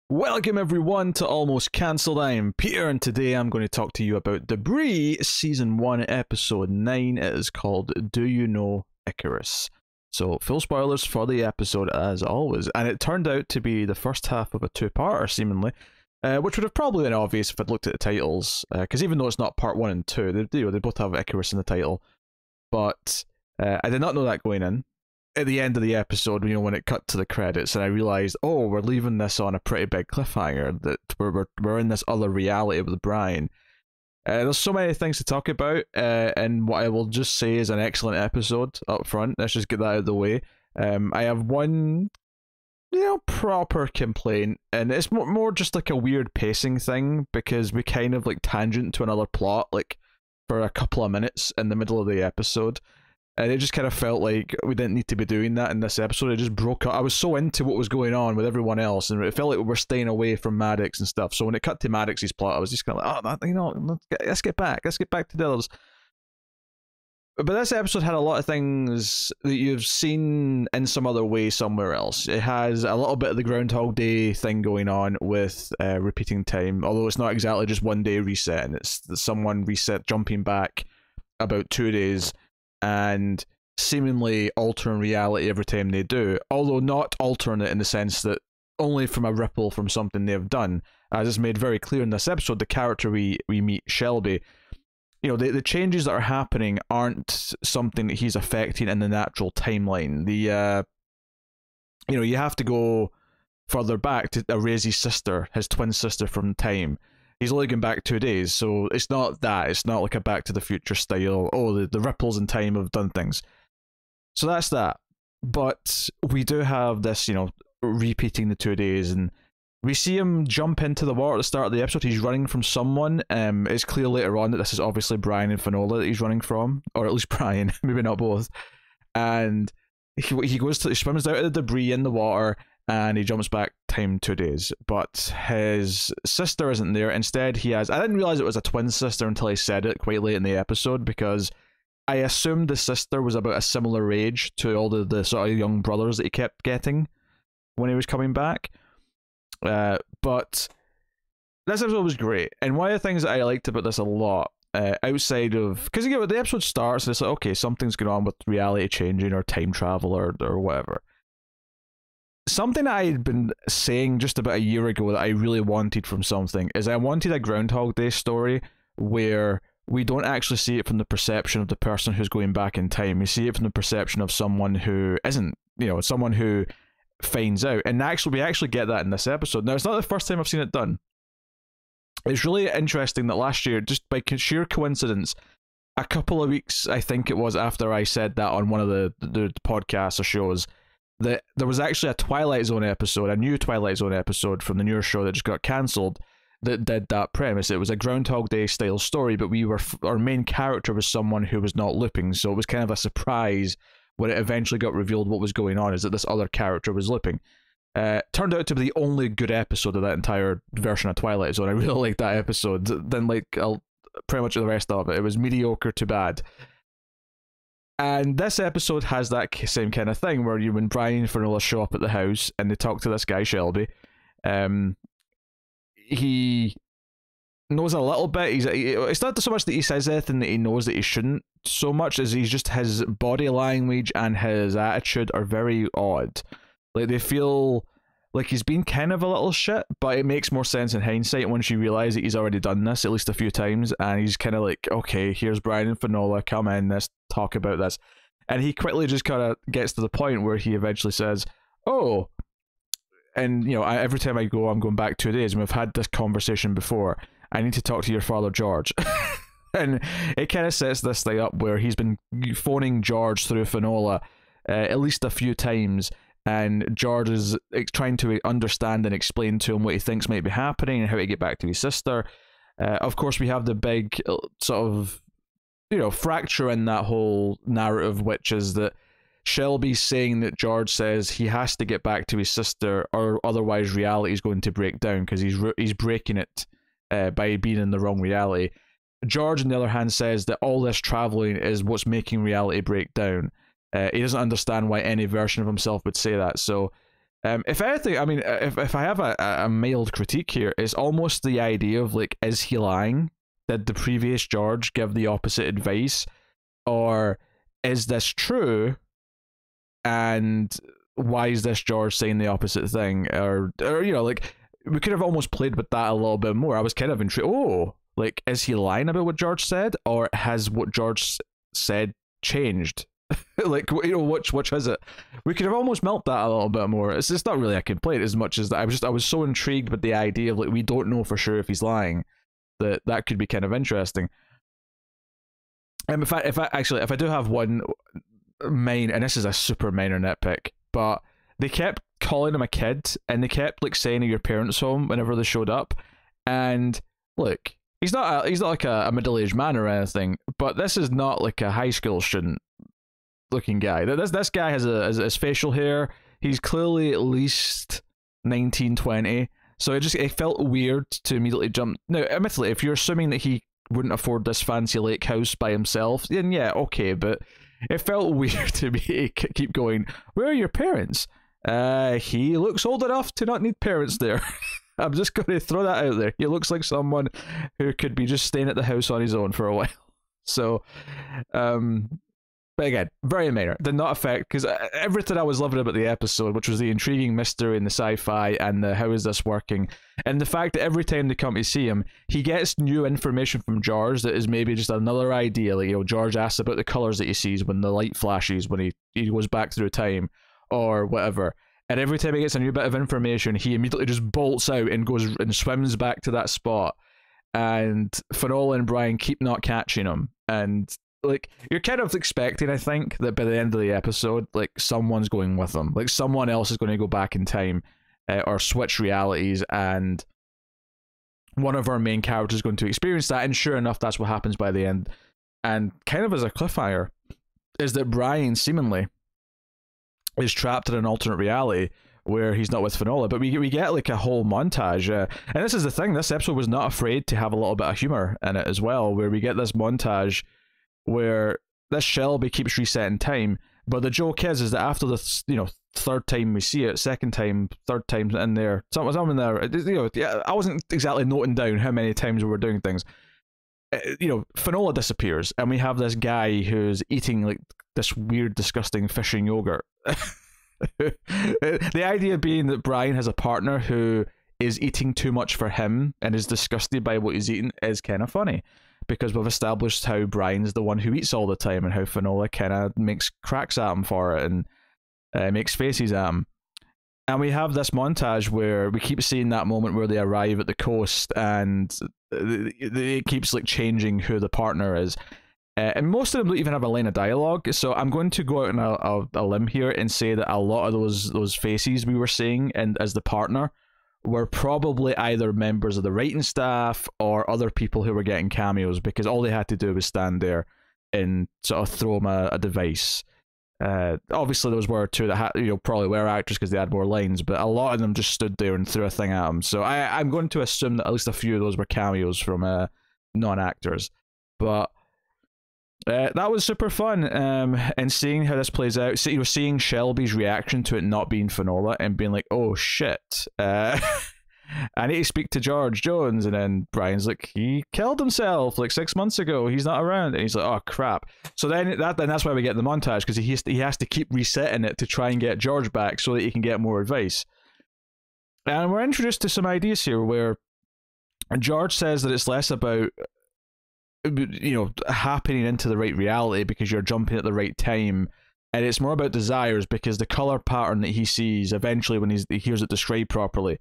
Welcome everyone to Almost Cancelled. I am Peter and today I'm going to talk to you about Debris Season 1 Episode 9. It is called Do You Know Icarus? So full spoilers for the episode as always, and it turned out to be the first half of a two-parter seemingly, which would have probably been obvious if I'd looked at the titles, because even though it's not part 1 and 2, they both have Icarus in the title, but I did not know that going in. At the end of the episode, when it cut to the credits, and I realized, oh, we're leaving this on a pretty big cliffhanger, that we're in this other reality with Brian. There's so many things to talk about, and what I will just say is an excellent episode up front. Let's just get that out of the way. I have one, proper complaint, and it's more just like a weird pacing thing, because we kind of like tangent to another plot, like for a couple of minutes in the middle of the episode. And it just kind of felt like we didn't need to be doing that in this episode. It just broke up. I was so into what was going on with everyone else, and it felt like we were staying away from Maddox and stuff. So when it cut to Maddox's plot, I was just kind of like, let's get back to the others. But this episode had a lot of things that you've seen in some other way somewhere else. It has a little bit of the Groundhog Day thing going on with repeating time, although it's not exactly just one day resetting. It's someone jumping back about 2 days and seemingly altering reality every time they do, although not altering it in the sense that only from a ripple from something they've done. As is made very clear in this episode, the character we meet, Shelby, the changes that are happening aren't something that he's affecting in the natural timeline. You have to go further back to Ray's sister, his twin sister from time. He's only going back 2 days, so it's not that. It's not like a Back to the Future style, the ripples in time have done things. So that's that. But we do have this, repeating the 2 days, and we see him jump into the water at the start of the episode. He's running from someone. It's clear later on that this is obviously Brian and Finola that he's running from, or at least Brian, maybe not both. And he swims out of the debris in the water, and he jumps back time 2 days, but his sister isn't there. Instead, he has... I didn't realize it was a twin sister until he said it quite late in the episode, because I assumed the sister was about a similar age to all the sort of young brothers that he kept getting when he was coming back. But this episode was great, and one of the things that I liked about this a lot, outside of... Because the episode starts, and it's like, okay, something's going on with reality changing, or time travel, or whatever. Something that I had been saying just about a year ago that I really wanted from something is I wanted a Groundhog Day story where we don't actually see it from the perception of the person who's going back in time. We see it from the perception of someone who isn't, someone who finds out. And we actually get that in this episode. Now, it's not the first time I've seen it done. It's really interesting that last year, just by sheer coincidence, a couple of weeks, I think it was, after I said that on one of the podcasts or shows, that there was actually a Twilight Zone episode, a new Twilight Zone episode from the newer show that just got cancelled, that did that premise. It was a Groundhog Day style story, but our main character was someone who was not looping, so it was kind of a surprise when it eventually got revealed what was going on, is that this other character was looping. Turned out to be the only good episode of that entire version of Twilight Zone. I really liked that episode. Then pretty much the rest of it. It was mediocre to bad. And this episode has that same kind of thing, where when Brian and Finola show up at the house and they talk to this guy, Shelby, he knows a little bit. It's not so much that he says anything that he knows that he shouldn't, so much as his body language and his attitude are very odd. Like, they feel like he's been kind of a little shit, but it makes more sense in hindsight once you realise that he's already done this at least a few times, and he's kind of like, okay, here's Brian and Finola, come in, let's talk about this. And he quickly just kind of gets to the point where he eventually says, oh, and every time I go, I'm going back 2 days, and we've had this conversation before, I need to talk to your father, George. And it kind of sets this thing up where he's been phoning George through Finola at least a few times, and George is trying to understand and explain to him what he thinks might be happening and how to get back to his sister. Of course, we have the big sort of, fracture in that whole narrative, which is that Shelby's saying that George says he has to get back to his sister, or otherwise reality is going to break down, because he's breaking it by being in the wrong reality. George, on the other hand, says that all this traveling is what's making reality break down. He doesn't understand why any version of himself would say that. So If anything, I mean, if I have a mild critique here, it's almost the idea of like, is he lying? Did the previous George give the opposite advice, or is this true? And why is this George saying the opposite thing? Or you know, like, we could have almost played with that a little bit more. I was kind of intrigued. Oh, like, is he lying about what George said, or has what George said changed? Like, you know, which is it? We could have almost milked that a little bit more. It's not really a complaint as much as that I was so intrigued with the idea of like, we don't know for sure if he's lying, that could be kind of interesting. And if I do have one main, and this is a super minor nitpick, but they kept calling him a kid, and they kept like saying, "Are your parents home?" whenever they showed up. And look, he's not like a middle-aged man or anything, but this is not like a high school student looking guy. This guy has facial hair. He's clearly at least 19, 20. So it felt weird to immediately jump. Now, admittedly, if you're assuming that he wouldn't afford this fancy lake house by himself, then yeah, okay, but it felt weird to me. Keep going, where are your parents? He looks old enough to not need parents there. I'm just going to throw that out there. He looks like someone who could be just staying at the house on his own for a while. So, but again, very minor. Did not affect, because everything I was loving about the episode, which was the intriguing mystery and the sci-fi and the how is this working, and the fact that every time they come to see him, he gets new information from George that is maybe just another idea. Like, you know, George asks about the colours that he sees when the light flashes when he goes back through time or whatever. And every time he gets a new bit of information, he immediately just bolts out and goes and swims back to that spot. And Finola and Brian keep not catching him. And like, you're kind of expecting, I think, that by the end of the episode, like, someone's going with them. Like, someone else is going to go back in time or switch realities, and one of our main characters is going to experience that. And sure enough, that's what happens by the end. And kind of as a cliffhanger, is that Brian seemingly is trapped in an alternate reality where he's not with Finola, but we get like a whole montage. And this is the thing, this episode was not afraid to have a little bit of humor in it as well, where we get this montage where this Shelby keeps resetting time, but the joke is that after the, you know, third time we see it, second time, third time in there, something there, you know, yeah, I wasn't exactly noting down how many times we were doing things. You know, Finola disappears, and we have this guy who's eating like this weird, disgusting fishing yogurt. The idea being that Brian has a partner who is eating too much for him and is disgusted by what he's eating is kind of funny, because we've established how Brian's the one who eats all the time, and how Finola kind of makes cracks at him for it and makes faces at him. And we have this montage where we keep seeing that moment where they arrive at the coast, and it keeps like changing who the partner is. And most of them don't even have a line of dialogue, so I'm going to go out on a limb here and say that a lot of those faces we were seeing and as the partner were probably either members of the writing staff or other people who were getting cameos, because all they had to do was stand there and sort of throw them a device. Obviously there was one or two that probably were actors because they had more lines, but a lot of them just stood there and threw a thing at them. So I'm going to assume that at least a few of those were cameos from non-actors. But that was super fun, and seeing how this plays out. So, seeing Shelby's reaction to it not being Finola and being like, "Oh shit, I need to speak to George Jones," and then Brian's like, "He killed himself like 6 months ago. He's not around," and he's like, "Oh crap." So then that's why we get the montage, because he has to keep resetting it to try and get George back so that he can get more advice. And we're introduced to some ideas here where George says that it's less about happening into the right reality because you're jumping at the right time, and it's more about desires, because the color pattern that he sees eventually when he hears it described properly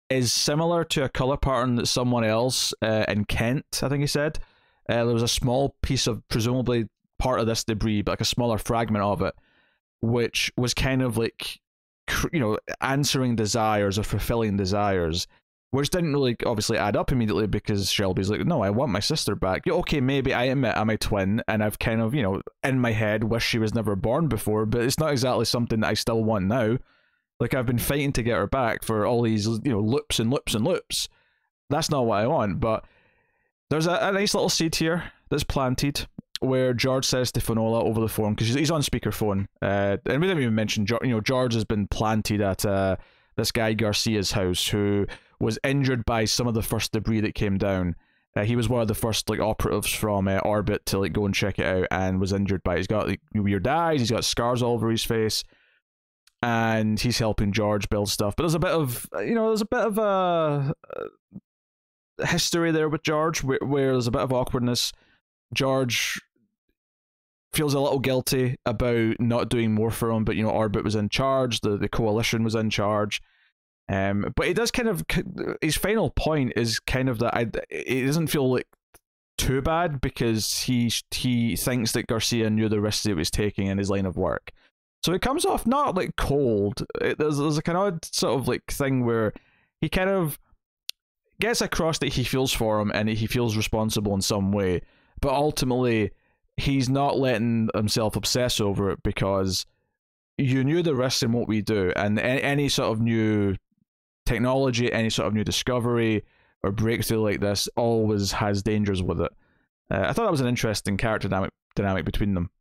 is similar to a color pattern that someone else in Kent, I think he said, there was a small piece of presumably part of this debris, but like a smaller fragment of it, which was kind of like answering desires or fulfilling desires, which didn't really obviously add up immediately, because Shelby's like, "No, I want my sister back." Okay, maybe I admit I'm a twin, and I've kind of, in my head wish she was never born before, but it's not exactly something that I still want now. Like, I've been fighting to get her back for all these, loops and loops and loops. That's not what I want. But there's a nice little seed here that's planted, where George says to Finola over the phone, because he's on speakerphone, and we didn't even mention, George has been planted at this guy Garcia's house, who was injured by some of the first debris that came down. He was one of the first like operatives from orbit to like go and check it out, and was injured by it. He's got like weird eyes, he's got scars all over his face, and he's helping George build stuff. But there's a bit of a history there with George, where there's a bit of awkwardness. George feels a little guilty about not doing more for him, but Orbit was in charge, the coalition was in charge. But he does kind of, his final point is kind of that it doesn't feel like too bad, because he thinks that Garcia knew the risks he was taking in his line of work. So it comes off not like cold. There's like an odd sort of like thing where he kind of gets across that he feels for him and he feels responsible in some way, but ultimately he's not letting himself obsess over it, because you knew the risks in what we do, and any sort of new technology, any sort of new discovery or breakthrough like this always has dangers with it. I thought that was an interesting character dynamic between them.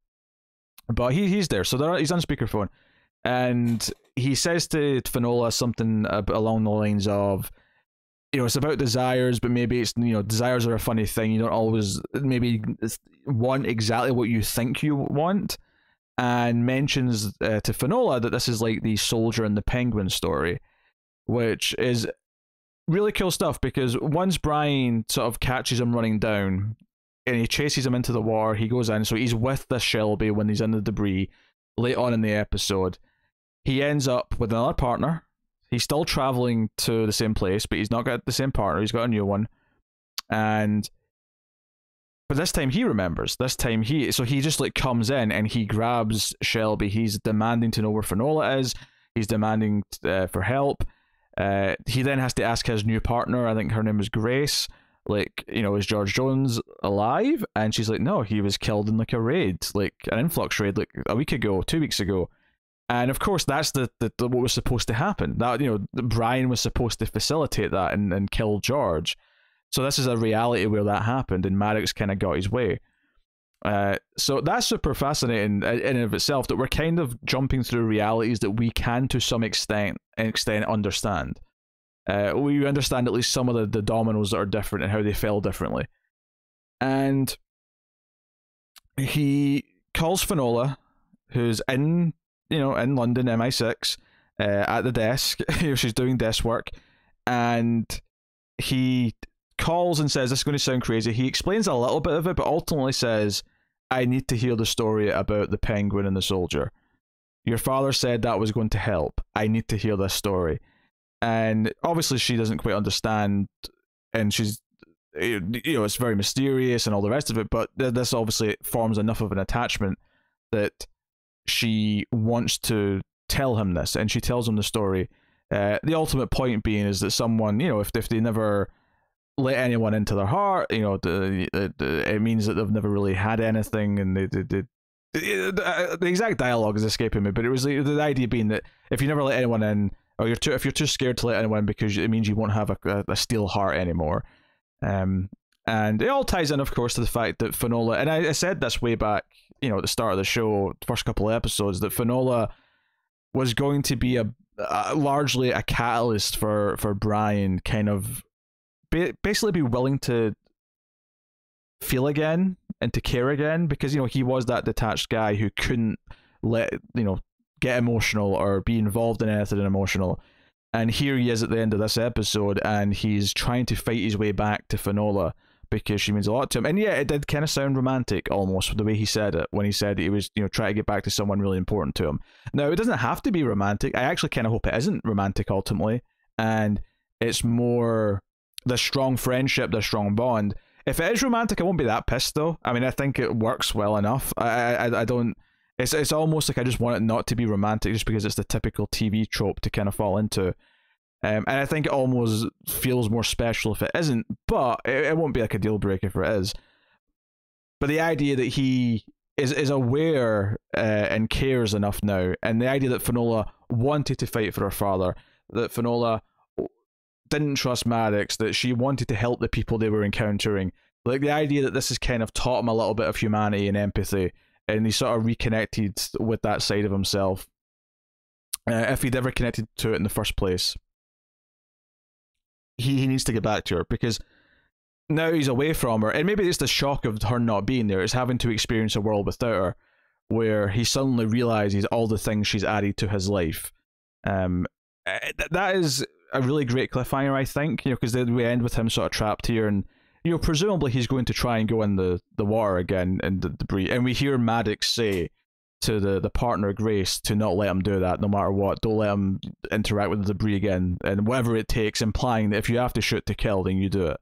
But he's there, so he's on speakerphone, and he says to Finola something along the lines of, it's about desires, but maybe it's, desires are a funny thing. You don't always maybe want exactly what you think you want, and mentions to Finola that this is like the soldier and the penguin story, which is really cool stuff, because once Brian sort of catches him running down and he chases him into the water, he goes in, so he's with this Shelby when he's in the debris late on in the episode. He ends up with another partner. He's still traveling to the same place, but he's not got the same partner, he's got a new one. But this time he remembers. This time he just like comes in and he grabs Shelby. He's demanding to know where Finola is. He's demanding for help. He then has to ask his new partner, I think her name is Grace, like, is George Jones alive? And she's like, no, he was killed in like a raid, like an influx raid, like a week ago, 2 weeks ago. And of course that's the what was supposed to happen. That, Brian was supposed to facilitate that and kill George. So this is a reality where that happened, and Maddox kind of got his way. So that's super fascinating in and of itself, that we're kind of jumping through realities that we can to some extent understand. We understand at least some of the dominoes that are different and how they fell differently. And he calls Finola, who's in London, MI6, at the desk. She's doing desk work, and he calls and says, this is going to sound crazy. He explains a little bit of it, but ultimately says, I need to hear the story about the penguin and the soldier. Your father said that was going to help. I need to hear this story. And obviously she doesn't quite understand, and she's, it's very mysterious and all the rest of it, but this obviously forms enough of an attachment that she wants to tell him this, and she tells him the story. The ultimate point being is that someone, if they never let anyone into their heart, it means that they've never really had anything, and the exact dialogue is escaping me, but it was the idea being that if you never let anyone in, or if you're too scared to let anyone in, because it means you won't have a steel heart anymore. And it all ties in, of course, to the fact that Finola, and I said this way back, at the start of the show, the first couple of episodes, that Finola was going to be largely a catalyst for Brian, kind of basically be willing to feel again and to care again, because he was that detached guy who couldn't get emotional or be involved in anything emotional. And here he is at the end of this episode, and he's trying to fight his way back to Finola because she means a lot to him. And yeah, it did kind of sound romantic almost, the way he said it, when he said he was trying to get back to someone really important to him. Now, it doesn't have to be romantic. I actually kind of hope it isn't romantic ultimately, and it's more the strong friendship, the strong bond. If it is romantic, I won't be that pissed though. I mean, I think it works well enough. I don't. It's almost like I just want it not to be romantic, just because it's the typical TV trope to kind of fall into. And I think it almost feels more special if it isn't, but it won't be like a deal breaker if it is. But the idea that he is aware and cares enough now, and the idea that Finola wanted to fight for her father, that Finola didn't trust Maddox, that she wanted to help the people they were encountering, like the idea that this has kind of taught him a little bit of humanity and empathy, and he sort of reconnected with that side of himself. if he'd ever connected to it in the first place, he needs to get back to her, because now he's away from her, and maybe it's the shock of her not being there, is having to experience a world without her, where he suddenly realizes all the things she's added to his life. That is a really great cliffhanger, I think, because then we end with him sort of trapped here, and presumably he's going to try and go in the water again and the debris, and we hear Maddox say to the partner Grace to not let him do that no matter what. Don't let him interact with the debris again, and whatever it takes, implying that if you have to shoot to kill, then you do it.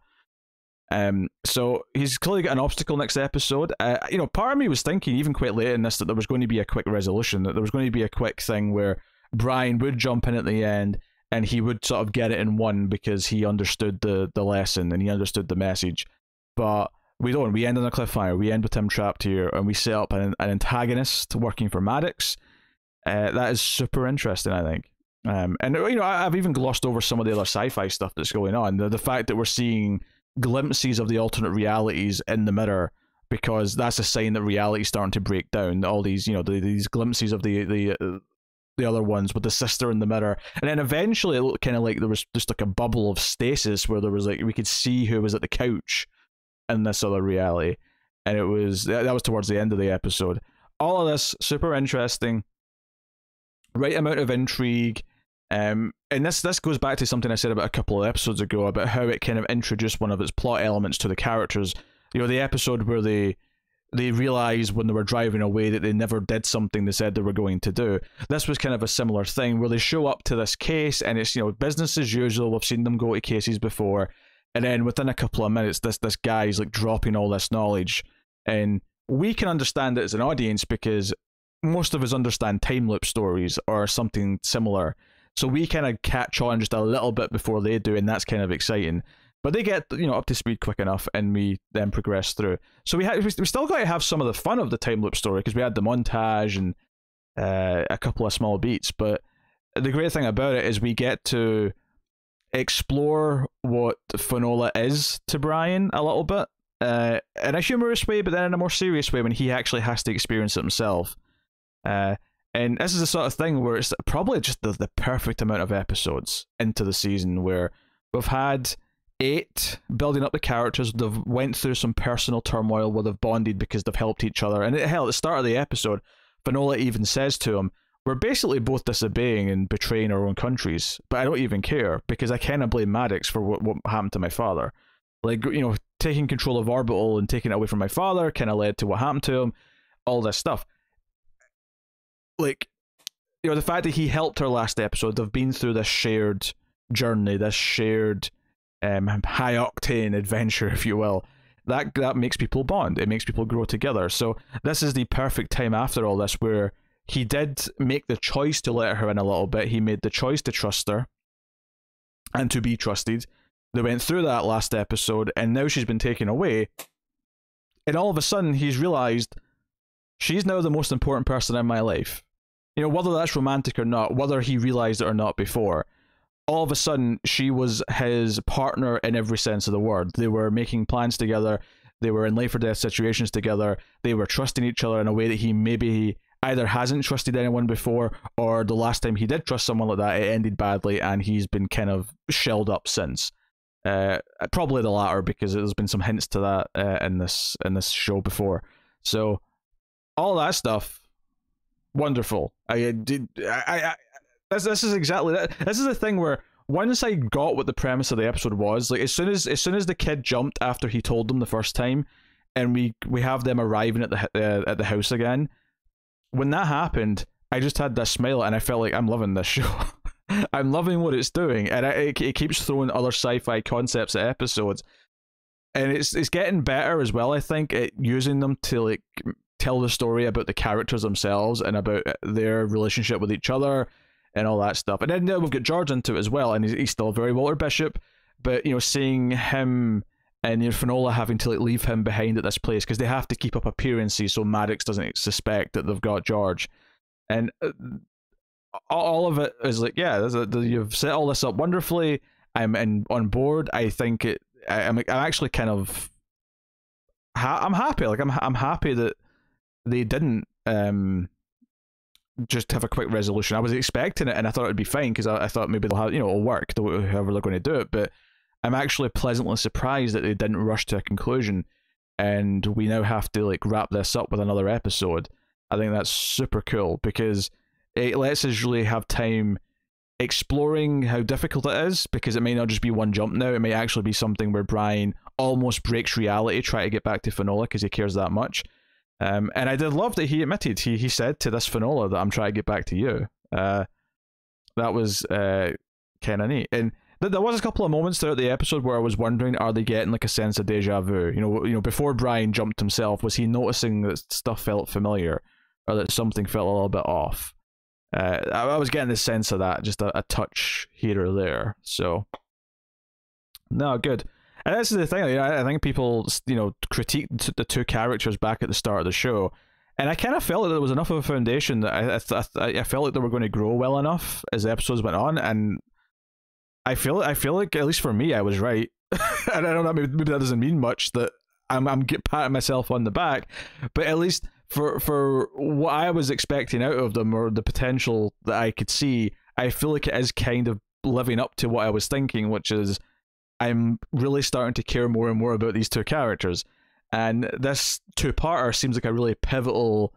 So he's clearly got an obstacle next episode. Part of me was thinking, even quite late in this, that there was going to be a quick resolution, that there was going to be a quick thing where Brian would jump in at the end and he would sort of get it in one because he understood the lesson and he understood the message. But we don't. We end on a cliffhanger. We end with him trapped here, and we set up an antagonist working for Maddox. That is super interesting, I think. And I've even glossed over some of the other sci-fi stuff that's going on. The fact that we're seeing glimpses of the alternate realities in the mirror, because that's a sign that reality's starting to break down. All these, these glimpses of the other ones with the sister in the mirror, and then eventually it looked kind of like there was just like a bubble of stasis where there was like we could see who was at the couch in this other reality, and that was towards the end of the episode. All of this super interesting, right amount of intrigue. And this goes back to something I said about a couple of episodes ago about how it kind of introduced one of its plot elements to the characters. The episode where they realized when they were driving away that they never did something they said they were going to do. This was kind of a similar thing where they show up to this case and it's business as usual. We've seen them go to cases before, and then within a couple of minutes this guy's like dropping all this knowledge, and we can understand it as an audience because most of us understand time loop stories or something similar. So we kind of catch on just a little bit before they do, and that's kind of exciting. But they get up to speed quick enough, and we then progress through. So we still got to have some of the fun of the time loop story because we had the montage and a couple of small beats. But the great thing about it is we get to explore what Finola is to Brian a little bit in a humorous way, but then in a more serious way when he actually has to experience it himself. And this is the sort of thing where it's probably just the perfect amount of episodes into the season where we've had 8 building up the characters. They've went through some personal turmoil where they've bonded because they've helped each other. And hell, at the start of the episode, Finola even says to him, we're basically both disobeying and betraying our own countries, but I don't even care because I kind of blame Maddox for what happened to my father. Like, taking control of Orbital and taking it away from my father kind of led to what happened to him, all this stuff. Like, the fact that he helped her last episode, they've been through this shared journey, this shared high octane adventure, if you will, that makes people bond. It makes people grow together. So this is the perfect time after all this where he did make the choice to let her in a little bit. He made the choice to trust her and to be trusted. They went through that last episode, and now she's been taken away, and all of a sudden he's realized she's now the most important person in my life. Whether that's romantic or not, whether he realized it or not before, all of a sudden she was his partner in every sense of the word. They were making plans together, they were in life or death situations together, they were trusting each other in a way that he maybe either hasn't trusted anyone before, or the last time he did trust someone like that, it ended badly and he's been kind of shelled up since. Probably the latter, because there's been some hints to that in this show before. So all that stuff, wonderful. This is exactly that. This is the thing where once I got what the premise of the episode was, like as soon as the kid jumped after he told them the first time, and we have them arriving at the house again, when that happened, I just had this smile and I felt like I'm loving this show. I'm loving what it's doing, and it keeps throwing other sci-fi concepts at episodes, and it's getting better as well, I think, at using them to like tell the story about the characters themselves and about their relationship with each other and all that stuff. And then we've got George into it as well, and he's still very Walter Bishop, but seeing him and Finola having to like leave him behind at this place because they have to keep up appearances so Maddox doesn't suspect that they've got George, and all of it is like, yeah, you've set all this up wonderfully. I'm on board. I think I'm actually kind of I'm happy. Like I'm happy that they didn't just have a quick resolution. I was expecting it, and I thought it'd be fine because I thought maybe they'll have, it'll work however they're going to do it. But I'm actually pleasantly surprised that they didn't rush to a conclusion, and we now have to like wrap this up with another episode. I think that's super cool because it lets us really have time exploring how difficult it is, because it may not just be one jump now. It may actually be something where Brian almost breaks reality trying to get back to Finola because he cares that much. And I did love that he admitted, he said to this Finola that I'm trying to get back to you. That was kind of neat. And there was a couple of moments throughout the episode where I was wondering, are they getting like a sense of deja vu? You know, before Brian jumped himself, was he noticing that stuff felt familiar, or that something felt a little bit off? I was getting the sense of that, just a touch here or there. So, no, good. And this is the thing, I think people, critiqued the two characters back at the start of the show, and I kind of felt that there was enough of a foundation that I felt like they were going to grow well enough as the episodes went on, and I feel like, at least for me, I was right. And I don't know, maybe that doesn't mean much, that I'm patting myself on the back, but at least for what I was expecting out of them, or the potential that I could see, I feel like it is kind of living up to what I was thinking, which is I'm really starting to care more and more about these two characters. And this two-parter seems like a really pivotal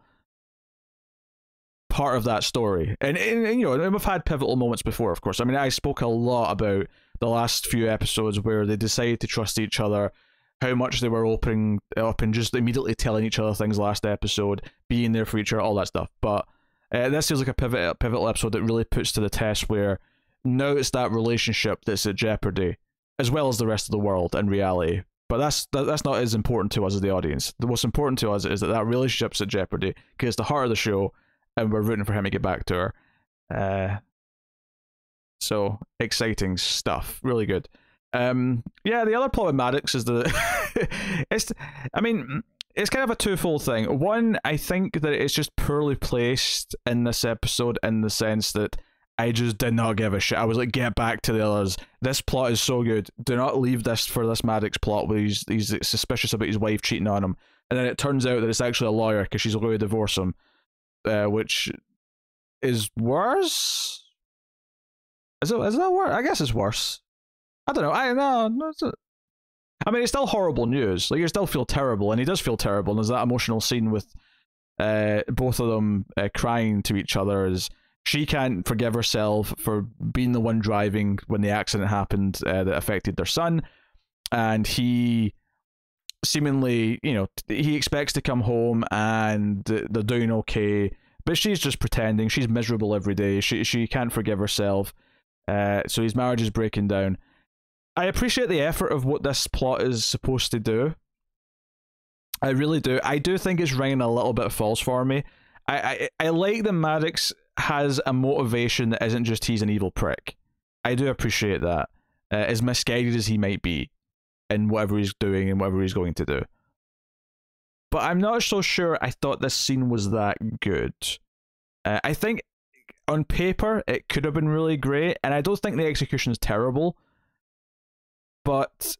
part of that story. And we've had pivotal moments before, of course. I mean, I spoke a lot about the last few episodes where they decided to trust each other, how much they were opening up and just immediately telling each other things last episode, being there for each other, all that stuff. But this feels like a pivotal episode that really puts to the test where now it's that relationship that's at jeopardy, as well as the rest of the world in reality. But that's not as important to us as the audience. The most important to us is that relationship's at jeopardy, because it's the heart of the show, and we're rooting for him to get back to her. So, exciting stuff. Really good. Yeah, the other plot with Maddox is that it's kind of a twofold thing. One, I think that it's just poorly placed in this episode, in the sense that I just did not give a shit. I was like, get back to the others. This plot is so good. Do not leave this for this Maddox plot where he's suspicious about his wife cheating on him. And then it turns out that it's actually a lawyer because she's going to divorce him. Which is worse? Is that worse? I guess it's worse. I don't know. I mean, it's still horrible news. Like, you still feel terrible, and he does feel terrible. And there's that emotional scene with both of them crying to each other as she can't forgive herself for being the one driving when the accident happened that affected their son, and he seemingly, he expects to come home and they're doing okay, but she's just pretending. She's miserable every day. She can't forgive herself, so his marriage is breaking down. I appreciate the effort of what this plot is supposed to do. I really do. I do think it's ringing a little bit false for me. I like that Maddox has a motivation that isn't just he's an evil prick. I do appreciate that, as misguided as he might be in whatever he's doing and whatever he's going to do. But I'm not so sure I thought this scene was that good. I think on paper it could have been really great, and I don't think the execution is terrible, but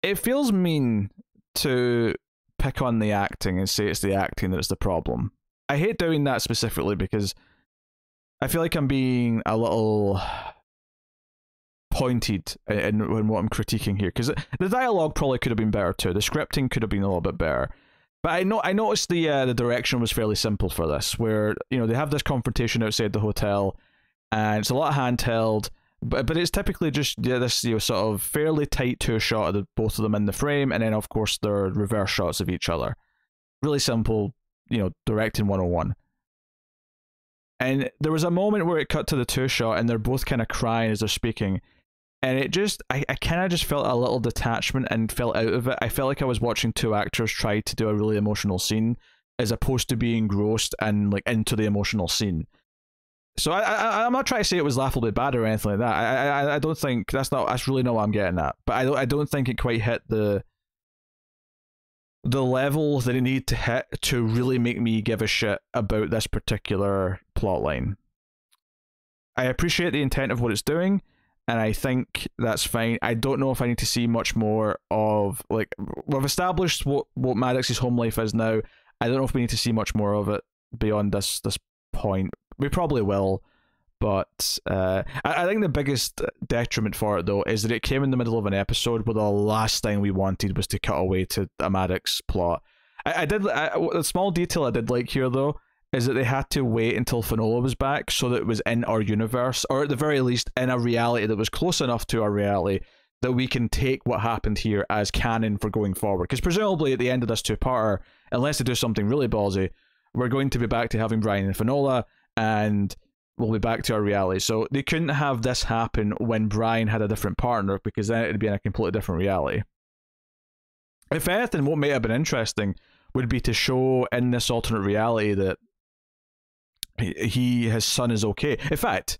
it feels mean to pick on the acting and say it's the acting that's the problem. I hate doing that specifically because I feel like I'm being a little pointed in what I'm critiquing here, because the dialogue probably could have been better too. The scripting could have been a little bit better. But I noticed the direction was fairly simple for this, where they have this confrontation outside the hotel, and it's a lot of handheld, but it's typically just this sort of fairly tight two shot of both of them in the frame, and then of course their reverse shots of each other. Really simple, directing 101. And there was a moment where it cut to the two shot, and they're both kind of crying as they're speaking, and it just I kind of just felt a little detachment and felt out of it. I felt like I was watching two actors try to do a really emotional scene, as opposed to being engrossed and like into the emotional scene. So I'm not trying to say it was laughably bad or anything like that. I don't think that's really not what I'm getting at. But I don't think it quite hit the level that it needed to hit to really make me give a shit about this particular plotline. I appreciate the intent of what it's doing. and I think that's fine. I don't know if I need to see much more of, like, we've established what Maddox's home life is now. I don't know if we need to see much more of it beyond this point. We probably will, but I think the biggest detriment for it, though, is that it came in the middle of an episode where the last thing we wanted was to cut away to a Maddox plot. A small detail I did like here, though, is that they had to wait until Finola was back so that it was in our universe, or at the very least in a reality that was close enough to our reality that we can take what happened here as canon for going forward. Because presumably at the end of this two-parter, unless they do something really ballsy, we're going to be back to having Brian and Finola, and we'll be back to our reality. So they couldn't have this happen when Brian had a different partner, because then it'd be in a completely different reality. If anything, what might have been interesting would be to show in this alternate reality that his son is okay. In fact,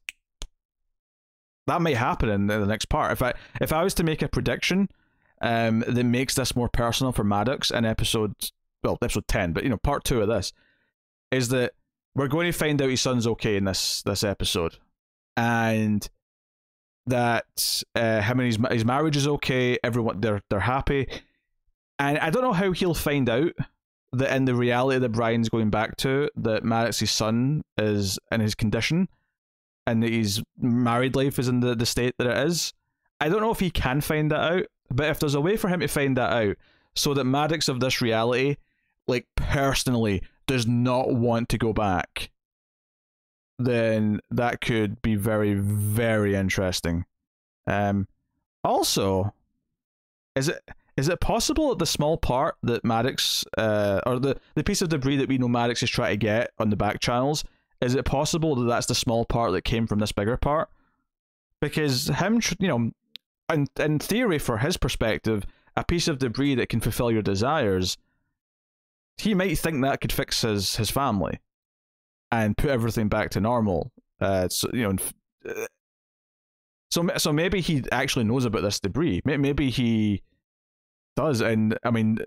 that might happen in the next part. If I was to make a prediction that makes this more personal for Maddox in episode 10, but part 2 of this, is that we're going to find out his son's okay in this episode, and that him and his marriage is okay. Everyone, they're happy, and I don't know how he'll find out that in the reality that Brian's going back to, that Maddox's son is in his condition, and that his married life is in the state that it is. I don't know if he can find that out, but if there's a way for him to find that out, so that Maddox of this reality, like, personally does not want to go back, then that could be very, very interesting. Also, is it possible that the small part that Maddox, or the piece of debris that we know Maddox is trying to get on the back channels, is it possible that that's the small part that came from this bigger part? Because him, in theory, for his perspective, a piece of debris that can fulfill your desires, he might think that could fix his family and put everything back to normal. So maybe he actually knows about this debris. Maybe he does, and I mean,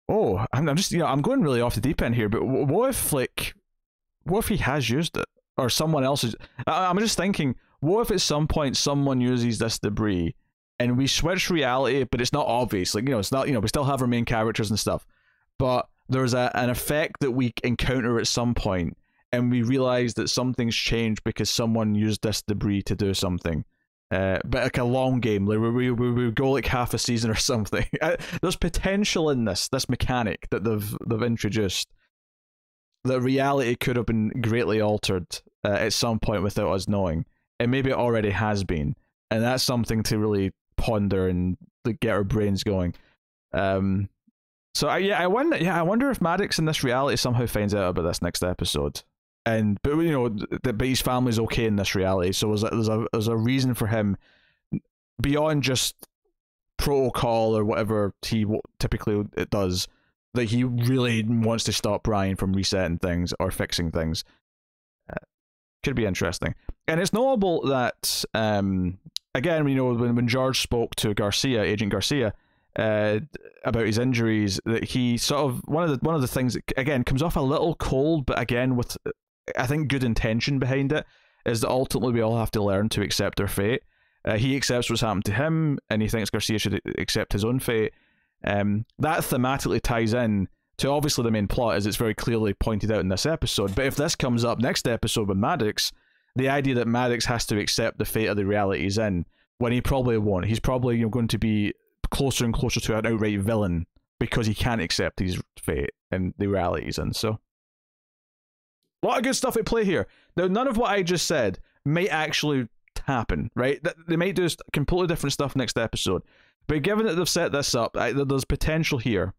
I'm just I'm going really off the deep end here. But what if he has used it, or someone else is? I'm just thinking, what if at some point someone uses this debris, and we switch reality, but it's not obvious. Like, it's not, we still have our main characters and stuff, but there's an effect that we encounter at some point, and we realize that something's changed because someone used this debris to do something. But like a long game, like we go like half a season or something. There's potential in this mechanic that they've introduced. The reality could have been greatly altered at some point without us knowing, and maybe it already has been, and that's something to really ponder and get our brains going. So I wonder if Maddox in this reality somehow finds out about this next episode, but his family's okay in this reality. So there's a reason for him beyond just protocol or whatever he typically it does, that he really wants to stop Brian from resetting things or fixing things. Could be interesting. And it's notable that again, when George spoke to Agent Garcia, about his injuries, that he sort of one of the things that again comes off a little cold, but again with I think good intention behind it, is that ultimately we all have to learn to accept our fate. He accepts what's happened to him, and he thinks Garcia should accept his own fate. That thematically ties in to obviously the main plot, as it's very clearly pointed out in this episode. But if this comes up next episode with Maddox, the idea that Maddox has to accept the fate of the reality he's in, when he probably won't. He's probably going to be closer and closer to an outright villain because he can't accept his fate and the reality he's in. So, a lot of good stuff at play here. Now, none of what I just said might actually happen, right? They might do completely different stuff next episode. But given that they've set this up, there's potential here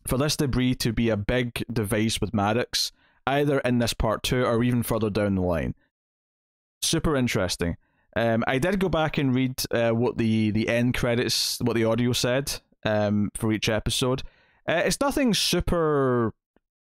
for this debris to be a big device with Maddox, either in this part 2 or even further down the line. Super interesting. I did go back and read what the end credits, what the audio said for each episode. It's nothing super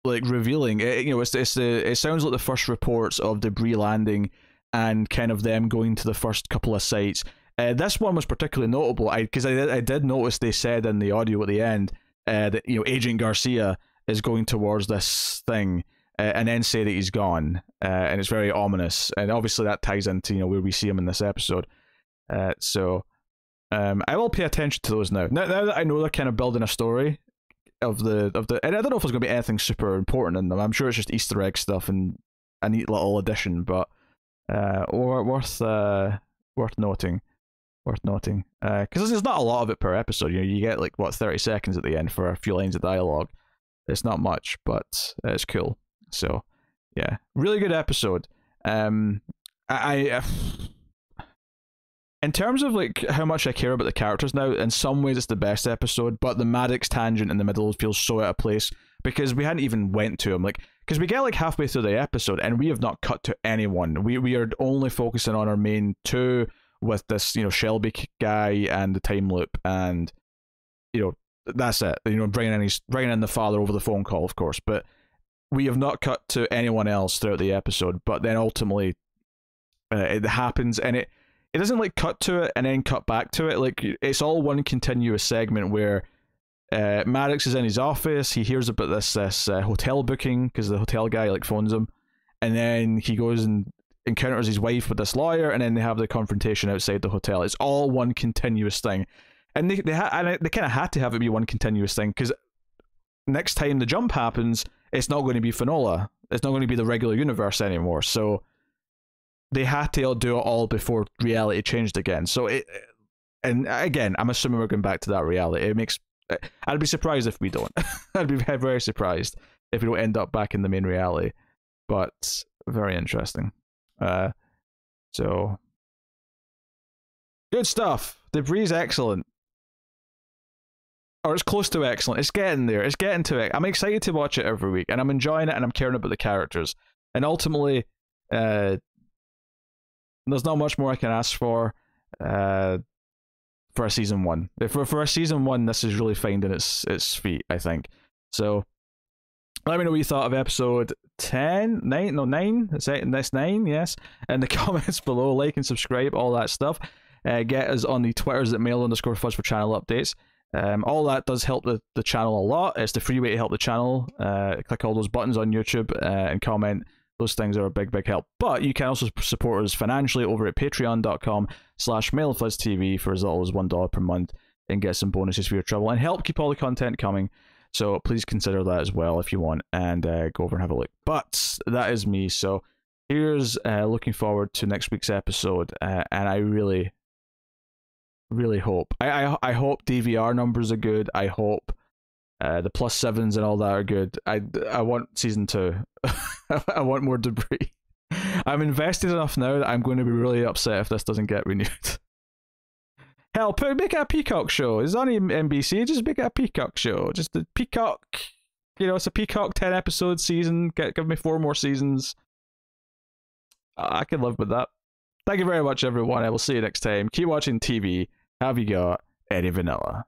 like revealing. It sounds like the first reports of debris landing and kind of them going to the first couple of sites. This one was particularly notable because I did notice they said in the audio at the end that Agent Garcia is going towards this thing, and then say that he's gone, and it's very ominous. And obviously that ties into, you know, where we see him in this episode. So I will pay attention to those now. Now that I know they're kind of building a story of the, and I don't know if there's going to be anything super important in them. I'm sure it's just Easter egg stuff and a neat little addition, but worth noting. Because there's not a lot of it per episode. You know, you get like, what, 30 seconds at the end for a few lines of dialogue. It's not much, but it's cool. So yeah, really good episode. I in terms of like how much I care about the characters now, in some ways it's the best episode, but the Maddox tangent in the middle feels so out of place because we hadn't even went to him. Like, because we get like halfway through the episode and we have not cut to anyone. We are only focusing on our main two with this, you know, Shelby guy and the time loop, and you know, that's it. You know, bringing in the father over the phone call, of course, but we have not cut to anyone else throughout the episode. But then ultimately, it happens, and it doesn't like cut to it and then cut back to it. Like, it's all one continuous segment where Maddox is in his office. He hears about this hotel booking because the hotel guy like phones him, and then he goes and encounters his wife with this lawyer, and then they have the confrontation outside the hotel. It's all one continuous thing, and they kind of had to have it be one continuous thing because next time the jump happens, it's not going to be Finola. It's not going to be the regular universe anymore. So they had to do it all before reality changed again. So and again, I'm assuming we're going back to that reality. It makes, I'd be surprised if we don't. I'd be very, very surprised if we don't end up back in the main reality. But very interesting. So good stuff. Debris is excellent. Or it's close to excellent. It's getting there. It's getting to it. I'm excited to watch it every week, and I'm enjoying it, and I'm caring about the characters. And ultimately, there's not much more I can ask for a season one. For a season one, this is really finding its feet, I think. So let me know what you thought of episode 10, 9, no 9, that's 9, yes, in the comments below. Like and subscribe, all that stuff. Get us on the Twitters at mail_fuzz for channel updates. All that does help the channel a lot. It's the free way to help the channel. Click all those buttons on YouTube and comment. Those things are a big, big help. But you can also support us financially over at patreon.com/mailfuzztv for as little as $1 per month and get some bonuses for your trouble and help keep all the content coming. So please consider that as well if you want, and go over and have a look. But that is me. So here's looking forward to next week's episode, and I really hope. I hope DVR numbers are good. I hope the +7s and all that are good. I want season 2. I want more Debris. I'm invested enough now that I'm going to be really upset if this doesn't get renewed. Hell, make it a Peacock show. It's on NBC. Just make it a Peacock show. Just the Peacock. You know, it's a Peacock 10-episode season. Give me 4 more seasons. I can live with that. Thank you very much, everyone. I will see you next time. Keep watching TV. Have you got Eddie Vanilla?